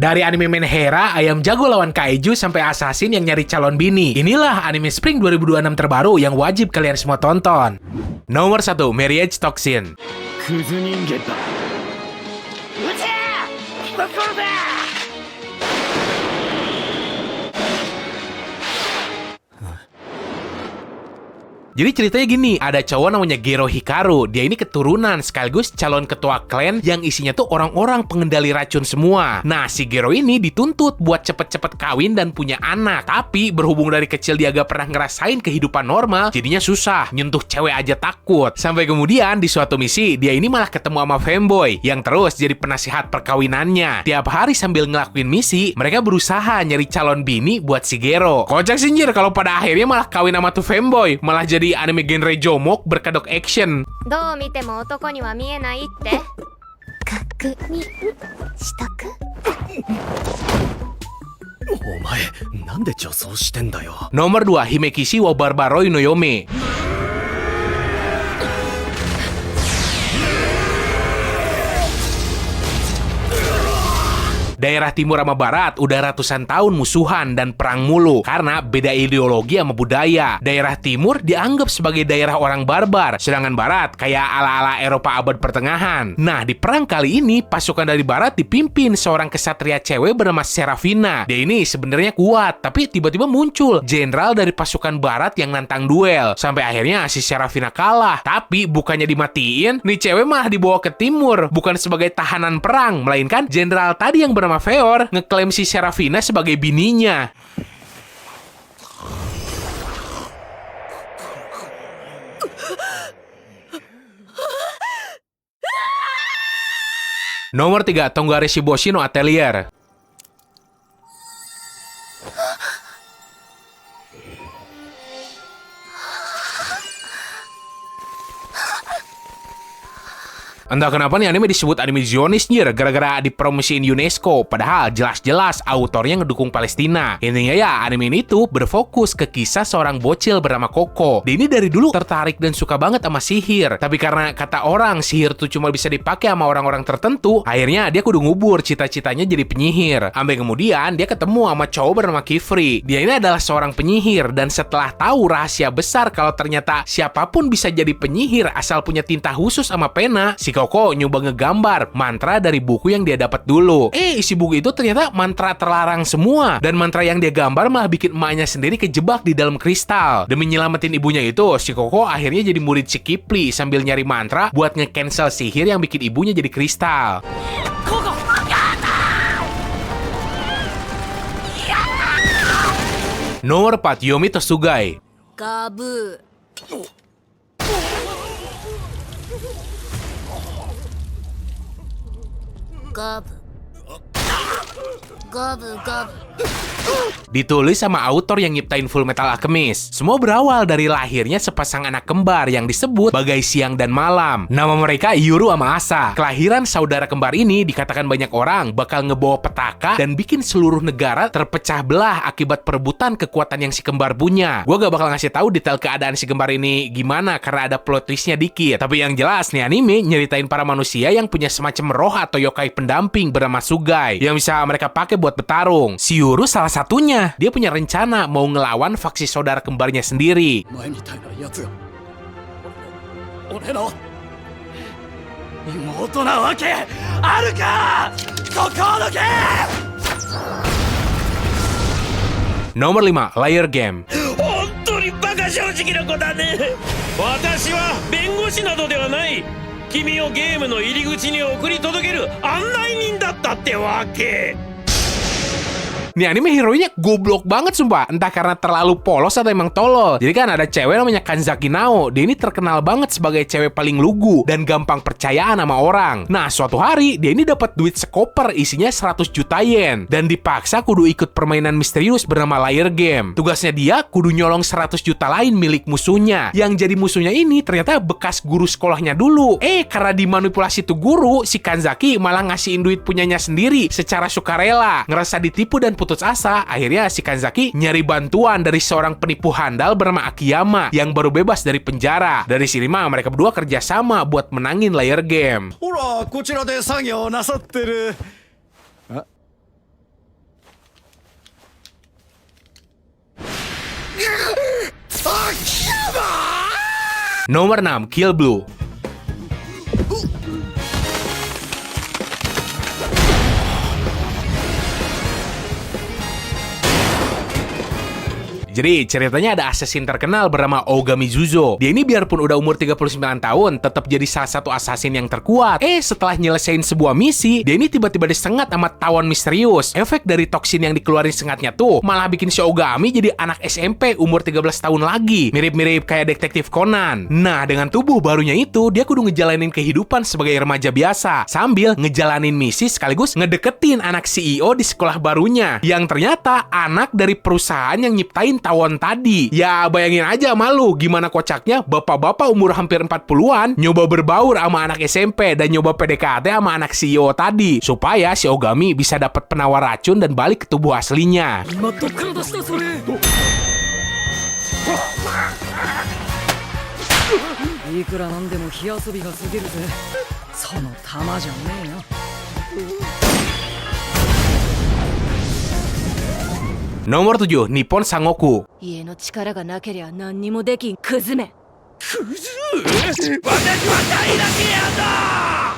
Dari anime Menhera, ayam jago lawan kaiju, sampai assassin yang nyari calon bini. Inilah anime Spring 2026 terbaru yang wajib kalian semua tonton. Nomor 1, Marriage Toxin. Jadi ceritanya gini, ada cowok namanya Gero Hikaru. Dia ini keturunan sekaligus calon ketua klan yang isinya tuh orang-orang pengendali racun semua. Nah, si Gero ini dituntut buat cepet-cepet kawin dan punya anak. Tapi berhubung dari kecil dia gak pernah ngerasain kehidupan normal, jadinya susah, nyentuh cewek aja takut. Sampai kemudian di suatu misi, dia ini malah ketemu sama Femboy yang terus jadi penasihat perkawinannya. Tiap hari sambil ngelakuin misi, mereka berusaha nyari calon bini buat si Gero. Kocak sih anjir kalau pada akhirnya malah kawin sama tuh Femboy, malah jadi anime genre jomok berkedok action. どう見ても男には見えないって確認しとくお前なんで女装してんだよ。 Nomor 2, Himekishi wa Barbaroi no Yome. Daerah timur sama barat udah ratusan tahun musuhan dan perang mulu karena beda ideologi sama budaya. Daerah timur dianggap sebagai daerah orang barbar, sedangkan barat kayak ala-ala Eropa abad pertengahan. Nah, di perang kali ini pasukan dari barat dipimpin seorang kesatria cewek bernama Serafina. Dia ini sebenarnya kuat, tapi tiba-tiba muncul jenderal dari pasukan barat yang nantang duel. Sampai akhirnya si Serafina kalah. Tapi bukannya dimatiin, nih cewek malah dibawa ke timur, bukan sebagai tahanan perang, melainkan jenderal tadi yang bernama Feor ngeklaim si Serafina sebagai bininya. Nomor 3, Tonggare Shiboshi no Atelier. Entah kenapa nih anime disebut anime Zionis nih, gara-gara dipromosiin UNESCO, padahal jelas-jelas autornya ngedukung Palestina. Intinya ya, anime ini tuh berfokus ke kisah seorang bocil bernama Koko. Dia ini dari dulu tertarik dan suka banget sama sihir, tapi karena kata orang sihir tuh cuma bisa dipakai sama orang-orang tertentu, akhirnya dia kudu ngubur cita-citanya jadi penyihir. Sampai kemudian dia ketemu sama cowok bernama Kifri. Dia ini adalah seorang penyihir, dan setelah tahu rahasia besar kalau ternyata siapapun bisa jadi penyihir asal punya tinta khusus sama pena, si Koko nyoba ngegambar mantra dari buku yang dia dapat dulu. Isi buku itu ternyata mantra terlarang semua. Dan mantra yang dia gambar malah bikin emaknya sendiri kejebak di dalam kristal. Demi nyelamatin ibunya itu, si Koko akhirnya jadi murid si Kipli sambil nyari mantra buat nge-cancel sihir yang bikin ibunya jadi kristal. Nomor 4, Yomi Tsugai. Gabu Gabu Gabu Gabu Ditulis sama autor yang nyiptain Full Metal Alchemist. Semua berawal dari lahirnya sepasang anak kembar yang disebut sebagai siang dan malam. Nama mereka Yuru sama Asa. Kelahiran saudara kembar ini dikatakan banyak orang bakal ngebawa petaka dan bikin seluruh negara terpecah belah akibat perebutan kekuatan yang si kembar punya. Gue gak bakal ngasih tahu detail keadaan si kembar ini gimana karena ada plot twistnya dikit. Tapi yang jelas nih anime nyeritain para manusia yang punya semacam roh atau yokai pendamping bernama Sugai yang bisa mereka pakai buat bertarung. Si Yuru salah satunya. Dia punya rencana mau ngelawan faksi saudara kembarnya sendiri. Nomor 5, Liar Game. 本当にバカ正直な子だね。私は弁護士などではない。君をゲームの入り口に送り届ける案内人だったってわけ。 Nih anime hero-nya goblok banget sumpah. Entah karena terlalu polos atau emang tolol. Jadi kan ada cewek namanya Kanzaki Nao. Dia ini terkenal banget sebagai cewek paling lugu dan gampang percayaan sama orang. Nah, suatu hari dia ini dapat duit sekoper isinya 100 juta yen. Dan dipaksa kudu ikut permainan misterius bernama Liar Game. Tugasnya dia kudu nyolong 100 juta lain milik musuhnya. Yang jadi musuhnya ini ternyata bekas guru sekolahnya dulu. Karena dimanipulasi tuh guru, si Kanzaki malah ngasihin duit punyanya sendiri secara sukarela. Ngerasa ditipu dan putus asa, akhirnya si Kanzaki nyari bantuan dari seorang penipu handal bernama Akiyama yang baru bebas dari penjara. Dari sini mah mereka berdua kerjasama buat menangin Liar Game. ほらこちらで作業なさってる。Nomor 6, Kill Blue. Jadi ceritanya ada assassin terkenal bernama Ouga Mizuzo. Dia ini biarpun udah umur 39 tahun, tetap jadi salah satu assassin yang terkuat. Setelah nyelesain sebuah misi, dia ini tiba-tiba disengat sama tawon misterius. Efek dari toksin yang dikeluarin sengatnya tuh malah bikin si Ogami jadi anak SMP umur 13 tahun lagi. Mirip-mirip kayak detektif Conan. Nah, dengan tubuh barunya itu, dia kudu ngejalanin kehidupan sebagai remaja biasa, sambil ngejalanin misi sekaligus ngedeketin anak CEO di sekolah barunya, yang ternyata anak dari perusahaan yang nyiptain tawon tadi. Ya bayangin aja malu gimana kocaknya bapak-bapak umur hampir 40-an nyoba berbaur sama anak SMP dan nyoba PDKT sama anak CEO tadi supaya si Ogami bisa dapat penawar racun dan balik ke tubuh aslinya. いくらなんでも火遊びが過ぎるぜ。その玉じゃねえよ。Nomor 7, Nippon Sangoku. 家の力がなけりゃ何にもできんクズめ。私は大だけやだ。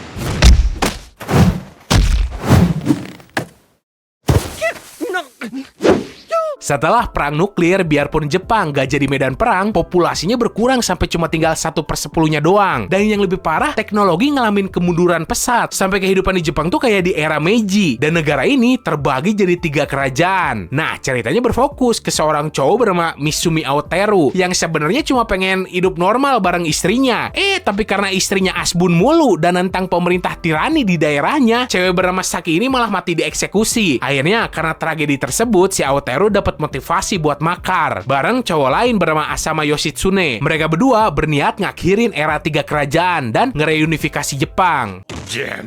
Setelah perang nuklir, biarpun Jepang gak jadi medan perang, populasinya berkurang sampai cuma tinggal 1/10-nya doang. Dan yang lebih parah, teknologi ngalamin kemunduran pesat. Sampai kehidupan di Jepang tuh kayak di era Meiji. Dan negara ini terbagi jadi 3 kerajaan. Nah, ceritanya berfokus ke seorang cowok bernama Misumi Aoteru, yang sebenarnya cuma pengen hidup normal bareng istrinya. Tapi karena istrinya asbun mulu dan nentang pemerintah tirani di daerahnya, cewek bernama Saki ini malah mati dieksekusi. Akhirnya, karena tragedi tersebut, si Aoteru dapat motivasi buat makar bareng cowok lain bernama Asama Yoshitsune. Mereka berdua berniat ngakhirin era 3 kerajaan dan ngereunifikasi Jepang. 邪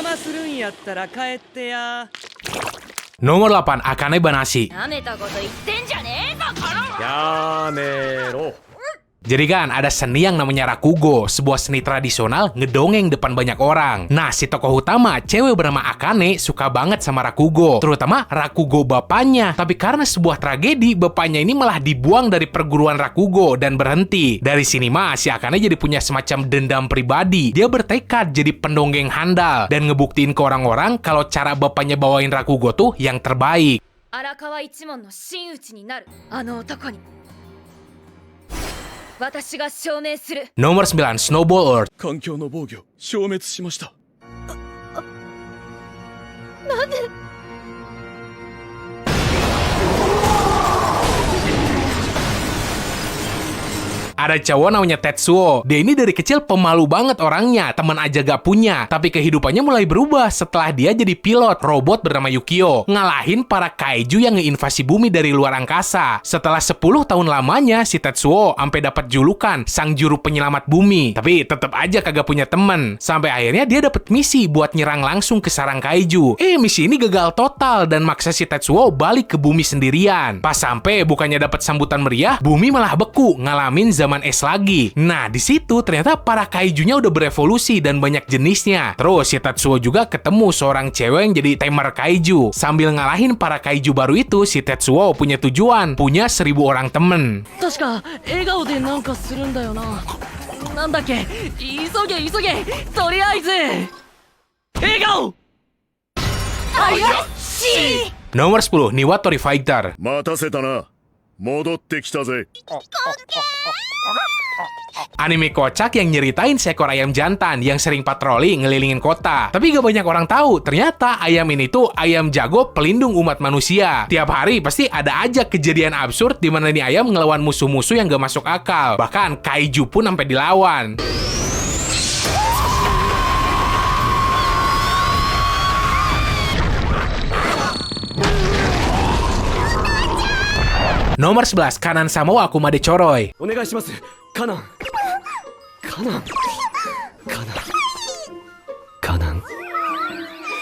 魔するんやったら帰ってや。 Nomor 8, Akane Banashi. なめたこと言ってんじゃねえぞこの。やめろ。 Jadi kan ada seni yang namanya rakugo, sebuah seni tradisional ngedongeng depan banyak orang. Nah, si tokoh utama, cewek bernama Akane, suka banget sama rakugo, terutama rakugo bapaknya. Tapi karena sebuah tragedi, bapaknya ini malah dibuang dari perguruan rakugo dan berhenti. Dari sini mah si Akane jadi punya semacam dendam pribadi. Dia bertekad jadi pendongeng handal dan ngebuktiin ke orang-orang kalau cara bapaknya bawain rakugo tuh yang terbaik. 荒川一門の真打ちになるあの男に私が証明する。 Nomor 9, Snowball Earth. 環境の防御消滅しました。 なんで Ada cowok namanya Tetsuo. Dia ini dari kecil pemalu banget orangnya, teman aja gak punya. Tapi kehidupannya mulai berubah setelah dia jadi pilot robot bernama Yukio, ngalahin para kaiju yang ngeinvasi bumi dari luar angkasa. Setelah 10 tahun lamanya, si Tetsuo sampai dapat julukan sang juru penyelamat bumi. Tapi tetap aja kagak punya temen. Sampai akhirnya dia dapat misi buat nyerang langsung ke sarang kaiju. Misi ini gagal total dan maksa si Tetsuo balik ke bumi sendirian. Pas sampai bukannya dapat sambutan meriah, bumi malah beku, ngalamin zaman es lagi. Nah, di situ ternyata para kaijunya udah berevolusi dan banyak jenisnya. Terus si Tetsuo juga ketemu seorang cewek yang jadi tamer kaiju. Sambil ngalahin para kaiju baru itu, si Tetsuo punya tujuan, punya 1000 orang temen. 確か笑顔でなんかするんだよな。なんだっけ。急げ急げ。とりあえず笑顔。怪しい。 Nomor 10, Niwatori Fighter. 待たせたな。戻ってきたぜ。 Anime kocak yang nyeritain seekor ayam jantan yang sering patroli ngelilingin kota. Tapi gak banyak orang tahu, ternyata ayam ini tuh ayam jago pelindung umat manusia. Tiap hari pasti ada aja kejadian absurd di mana nih ayam ngelawan musuh-musuh yang gak masuk akal. Bahkan kaiju pun sampai dilawan. Nomor 11, Kanan Sama wa Akumade Choroi. お願いします。カナン。カナン。カナン。カナン。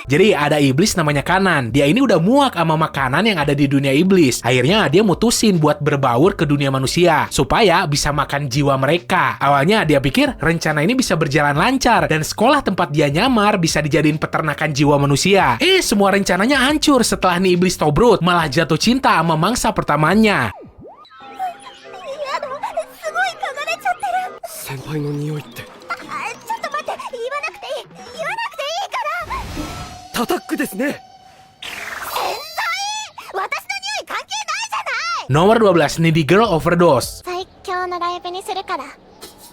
Jadi ada iblis namanya Kanan. Dia ini udah muak sama makanan yang ada di dunia iblis. Akhirnya dia mutusin buat berbaur ke dunia manusia supaya bisa makan jiwa mereka. Awalnya dia pikir rencana ini bisa berjalan lancar dan sekolah tempat dia nyamar bisa dijadiin peternakan jiwa manusia. Semua rencananya hancur setelah nih iblis Tobrut malah jatuh cinta sama mangsa pertamanya. やだすごい嗅がれちゃってる先輩の匂いって。ちょっと待って言わなくていい言わなくていいからタタックですね。私の匂い関係ないじゃない Nomor 12, Needy Girl Overdose. 最強のライブにするから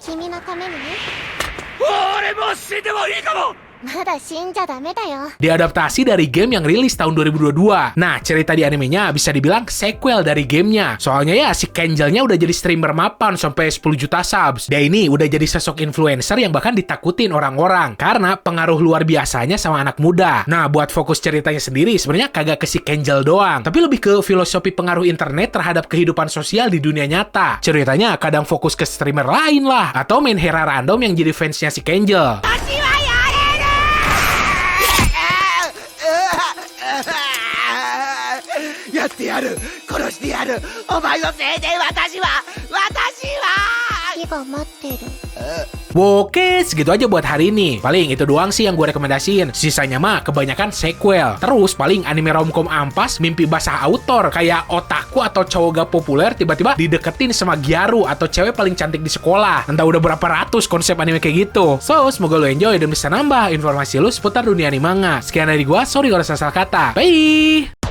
君のためにね俺も死んでもいいかも。まだ死んじゃダメだよ Diadaptasi dari game yang rilis tahun 2022. Nah, cerita di animenya bisa dibilang sequel dari gamenya. Soalnya ya si Kenjelnya udah jadi streamer mapan sampai 10 juta subs. Dia ini udah jadi sosok influencer yang bahkan ditakutin orang-orang karena pengaruh luar biasanya sama anak muda. Nah, buat fokus ceritanya sendiri sebenarnya kagak ke si Kenjel doang, tapi lebih ke filosofi pengaruh internet terhadap kehidupan sosial di dunia nyata. Ceritanya kadang fokus ke streamer lain lah, atau main hera random yang jadi fansnya si Kenjel. やってやる殺してやるお前のせいで私は火が待ってる Oke, segitu aja buat hari ini. Paling itu doang sih yang gue rekomendasiin. Sisanya mah kebanyakan sequel. Terus paling anime romcom ampas, mimpi basah autor. Kayak otaku atau cowok gak populer tiba-tiba dideketin sama Gyaru atau cewek paling cantik di sekolah. Entah udah berapa ratus konsep anime kayak gitu. So, semoga lo enjoy dan bisa nambah informasi lo seputar dunia anime manga. Sekian dari gue, sorry kalau salah kata. Bye!